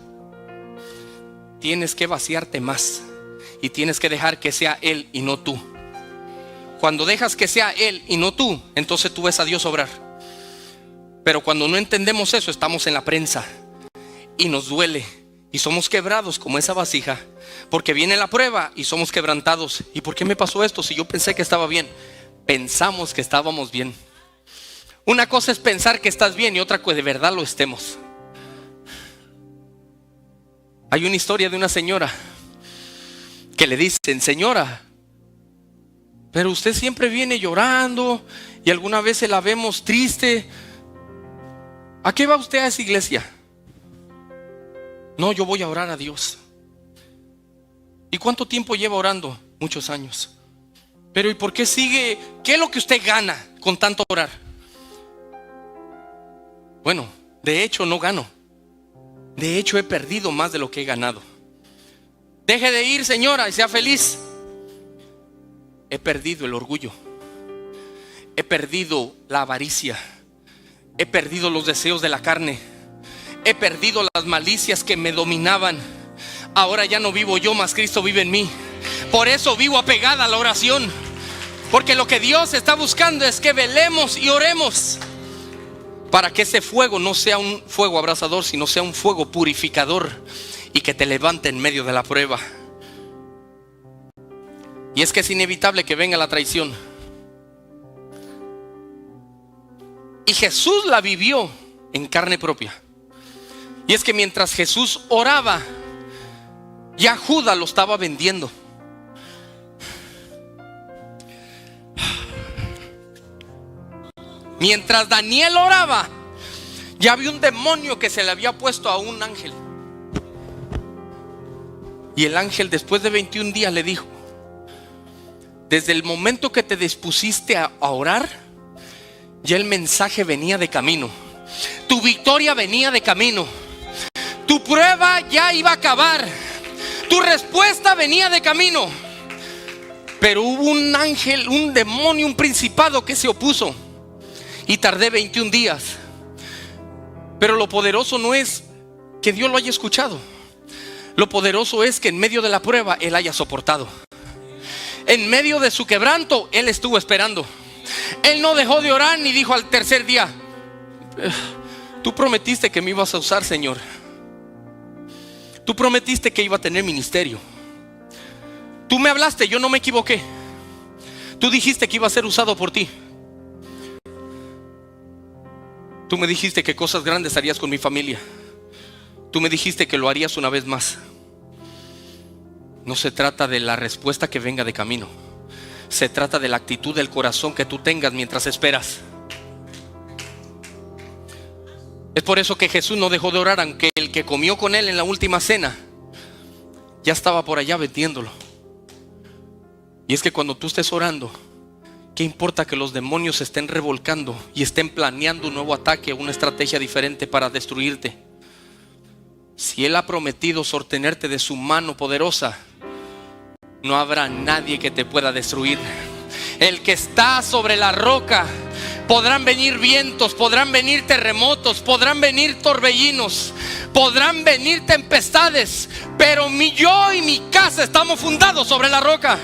Tienes que vaciarte más y tienes que dejar que sea Él y no tú. Cuando dejas que sea Él y no tú, entonces tú ves a Dios obrar. Pero cuando no entendemos eso, estamos en la prensa y nos duele y somos quebrados como esa vasija, porque viene la prueba y somos quebrantados. ¿Y por qué me pasó esto si yo pensé que estaba bien? Pensamos que estábamos bien. Una cosa es pensar que estás bien y otra que de verdad lo estemos. Hay una historia de una señora que le dicen: señora, pero usted siempre viene llorando y alguna vez la vemos triste. ¿A qué va usted a esa iglesia? No, yo voy a orar a Dios. ¿Y cuánto tiempo lleva orando? Muchos años. Pero ¿y por qué sigue? ¿Qué es lo que usted gana con tanto orar? Bueno, de hecho no gano. De hecho he perdido más de lo que he ganado. Deje de ir, señora, y sea feliz. He perdido el orgullo. He perdido la avaricia. He perdido los deseos de la carne. He perdido las malicias que me dominaban. Ahora ya no vivo yo, mas Cristo vive en mí. Por eso vivo apegada a la oración, porque lo que Dios está buscando es que velemos y oremos, para que ese fuego no sea un fuego abrasador, sino sea un fuego purificador y que te levante en medio de la prueba. Y es que es inevitable que venga la traición. Y Jesús la vivió en carne propia. Y es que mientras Jesús oraba, ya Judas lo estaba vendiendo. Mientras Daniel oraba, ya había un demonio que se le había puesto a un ángel. Y el ángel, después de 21 días, le dijo: desde el momento que te dispusiste a orar, ya el mensaje venía de camino. Tu victoria venía de camino. Tu prueba ya iba a acabar. Tu respuesta venía de camino. Pero hubo un ángel, un demonio, un principado que se opuso. Y tardé 21 días. Pero lo poderoso no es que Dios lo haya escuchado. Lo poderoso es que en medio de la prueba Él haya soportado. En medio de su quebranto Él estuvo esperando. Él no dejó de orar ni dijo al tercer día: tú prometiste que me ibas a usar, Señor. Tú prometiste que iba a tener ministerio. Tú me hablaste, yo no me equivoqué. Tú dijiste que iba a ser usado por ti. Tú me dijiste que cosas grandes harías con mi familia. Tú me dijiste que lo harías una vez más. No se trata de la respuesta que venga de camino. Se trata de la actitud del corazón que tú tengas mientras esperas. Es por eso que Jesús no dejó de orar, aunque el que comió con él en la última cena ya estaba por allá vendiéndolo. Y es que cuando tú estés orando, ¿qué importa que los demonios se estén revolcando y estén planeando un nuevo ataque, una estrategia diferente para destruirte? Si Él ha prometido sostenerte de su mano poderosa, no habrá nadie que te pueda destruir. El que está sobre la roca, podrán venir vientos, podrán venir terremotos, podrán venir torbellinos, podrán venir tempestades, pero yo y mi casa estamos fundados sobre la roca.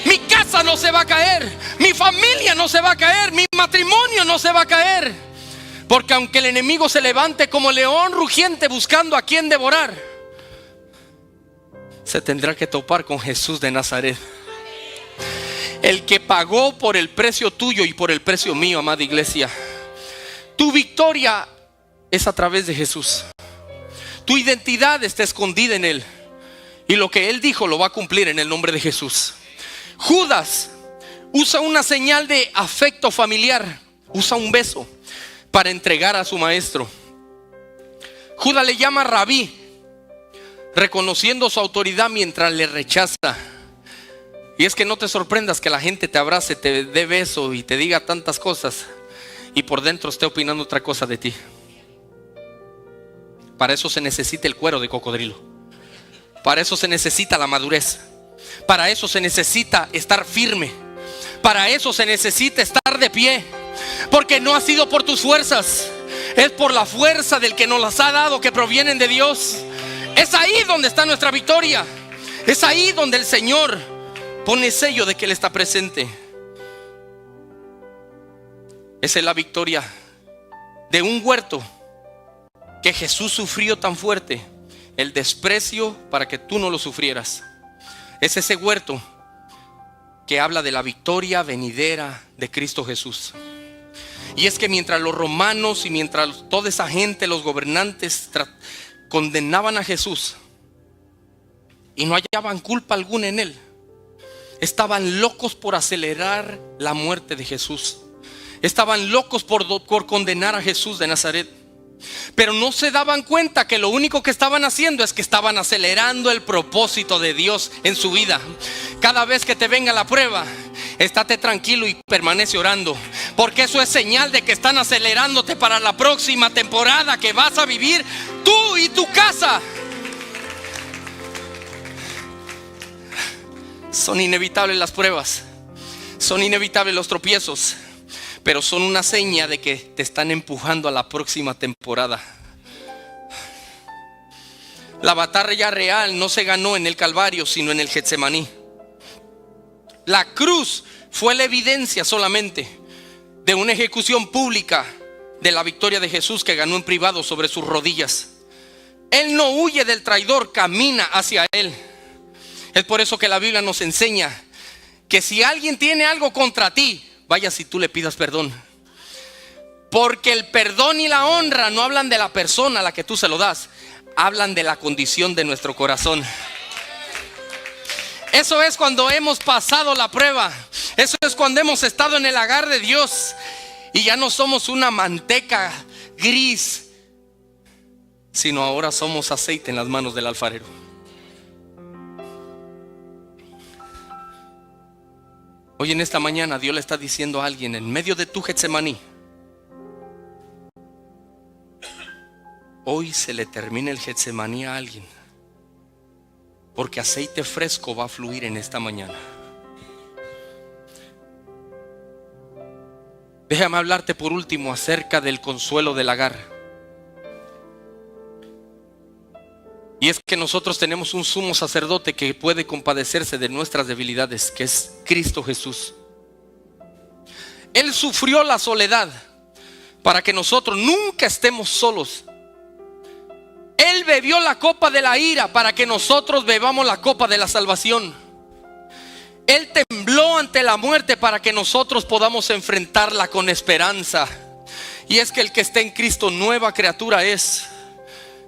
Mi casa no se va a caer, mi familia no se va a caer, mi matrimonio no se va a caer. Porque aunque el enemigo se levante como león rugiente buscando a quien devorar, se tendrá que topar con Jesús de Nazaret, el que pagó por el precio tuyo y por el precio mío, amada iglesia. Tu victoria es a través de Jesús. Tu identidad está escondida en Él, y lo que Él dijo lo va a cumplir en el nombre de Jesús. Judas usa una señal de afecto familiar, usa un beso para entregar a su maestro. Judas le llama Rabí, reconociendo su autoridad mientras le rechaza. Y es que no te sorprendas que la gente te abrace, te dé beso y te diga tantas cosas y por dentro esté opinando otra cosa de ti. Para eso se necesita el cuero de cocodrilo. Para eso se necesita la madurez. Para eso se necesita estar firme. Para eso se necesita estar de pie. Porque no ha sido por tus fuerzas, es por la fuerza del que nos las ha dado, que provienen de Dios. Es ahí donde está nuestra victoria. Es ahí donde el Señor pone sello de que Él está presente. Esa es la victoria de un huerto que Jesús sufrió tan fuerte, el desprecio para que tú no lo sufrieras. Es ese huerto que habla de la victoria venidera de Cristo Jesús. Y es que mientras los romanos y mientras toda esa gente, los gobernantes, condenaban a Jesús y no hallaban culpa alguna en Él, estaban locos por acelerar la muerte de Jesús. Estaban locos por condenar a Jesús de Nazaret. Pero no se daban cuenta que lo único que estaban haciendo es que estaban acelerando el propósito de Dios en su vida. Cada vez que te venga la prueba, estate tranquilo y permanece orando, porque eso es señal de que están acelerándote para la próxima temporada que vas a vivir tú y tu casa. Son inevitables las pruebas, son inevitables los tropiezos, pero son una seña de que te están empujando a la próxima temporada. La batalla real no se ganó en el Calvario, sino en el Getsemaní. La cruz fue la evidencia solamente de una ejecución pública de la victoria de Jesús, que ganó en privado sobre sus rodillas. Él no huye del traidor, camina hacia él. Es por eso que la Biblia nos enseña que si alguien tiene algo contra ti, vaya si tú le pidas perdón. Porque el perdón y la honra no hablan de la persona a la que tú se lo das, hablan de la condición de nuestro corazón. Eso es cuando hemos pasado la prueba. Eso es cuando hemos estado en el agar de Dios y ya no somos una manteca gris, sino ahora somos aceite en las manos del alfarero. Hoy en esta mañana Dios le está diciendo a alguien en medio de tu Getsemaní: hoy se le termina el Getsemaní a alguien, porque aceite fresco va a fluir en esta mañana. Déjame hablarte por último acerca del consuelo del Agar. Y es que nosotros tenemos un sumo sacerdote que puede compadecerse de nuestras debilidades, que es Cristo Jesús. Él sufrió la soledad para que nosotros nunca estemos solos. Él bebió la copa de la ira para que nosotros bebamos la copa de la salvación. Él tembló ante la muerte para que nosotros podamos enfrentarla con esperanza. Y es que el que está en Cristo nueva criatura es.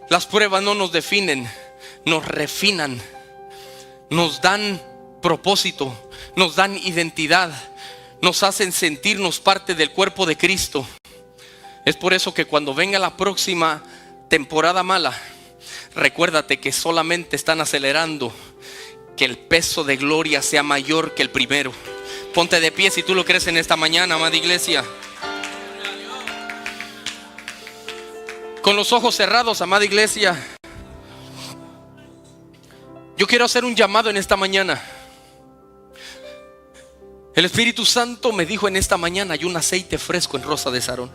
Las pruebas no nos definen, nos refinan, nos dan propósito, nos dan identidad, nos hacen sentirnos parte del cuerpo de Cristo. Es por eso que cuando venga la próxima temporada mala, recuérdate que solamente están acelerando que el peso de gloria sea mayor que el primero. Ponte de pie si tú lo crees en esta mañana, amada iglesia. Con los ojos cerrados, amada iglesia, yo quiero hacer un llamado en esta mañana. El Espíritu Santo me dijo en esta mañana: hay un aceite fresco en Rosa de Sarón.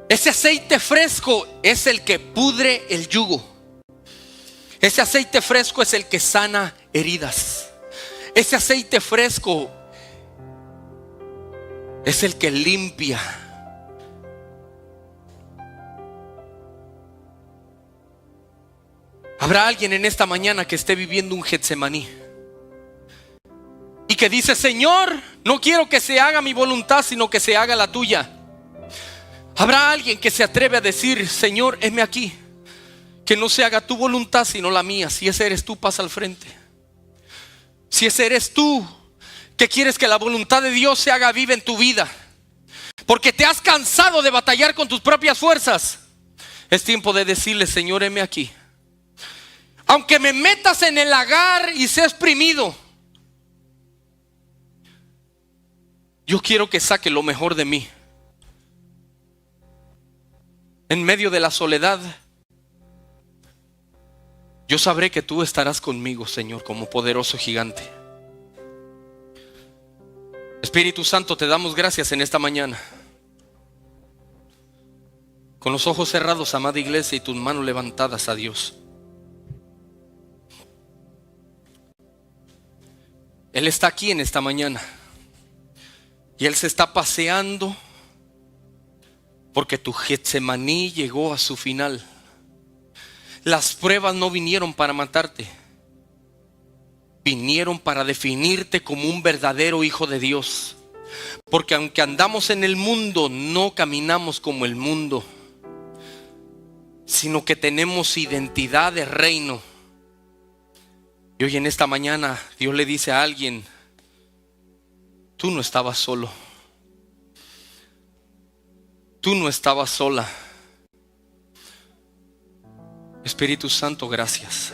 Ese aceite fresco es el que pudre el yugo. Ese aceite fresco es el que sana heridas. Ese aceite fresco es el que limpia. Habrá alguien en esta mañana que esté viviendo un Getsemaní y que dice: Señor, no quiero que se haga mi voluntad, sino que se haga la tuya. Habrá alguien que se atreve a decir: Señor, heme aquí, que no se haga tu voluntad sino la mía. Si ese eres tú, pasa al frente. Si ese eres tú, que quieres que la voluntad de Dios se haga viva en tu vida, porque te has cansado de batallar con tus propias fuerzas, es tiempo de decirle: Señor, heme aquí. Aunque me metas en el lagar y sea exprimido, yo quiero que saque lo mejor de mí. En medio de la soledad, yo sabré que tú estarás conmigo, Señor, como poderoso gigante. Espíritu Santo, te damos gracias en esta mañana. Con los ojos cerrados, amada iglesia, y tus manos levantadas a Dios. Él está aquí en esta mañana y Él se está paseando, porque tu Getsemaní llegó a su final. Las pruebas no vinieron para matarte, vinieron para definirte como un verdadero hijo de Dios. Porque aunque andamos en el mundo, no caminamos como el mundo, sino que tenemos identidad de reino. Y hoy en esta mañana Dios le dice a alguien: tú no estabas solo, tú no estabas sola. Espíritu Santo, gracias.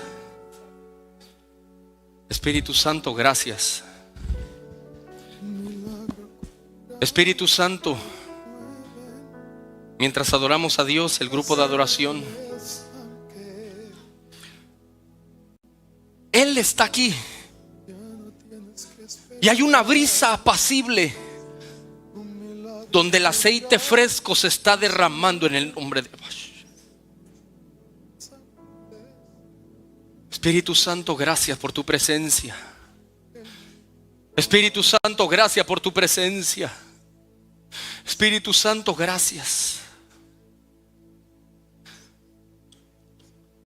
Espíritu Santo, gracias. Espíritu Santo, mientras adoramos a Dios, el grupo de adoración, Él está aquí. Y hay una brisa apacible donde el aceite fresco se está derramando en el nombre de Dios. Espíritu Santo, gracias por tu presencia. Espíritu Santo, gracias por tu presencia. Espíritu Santo, gracias.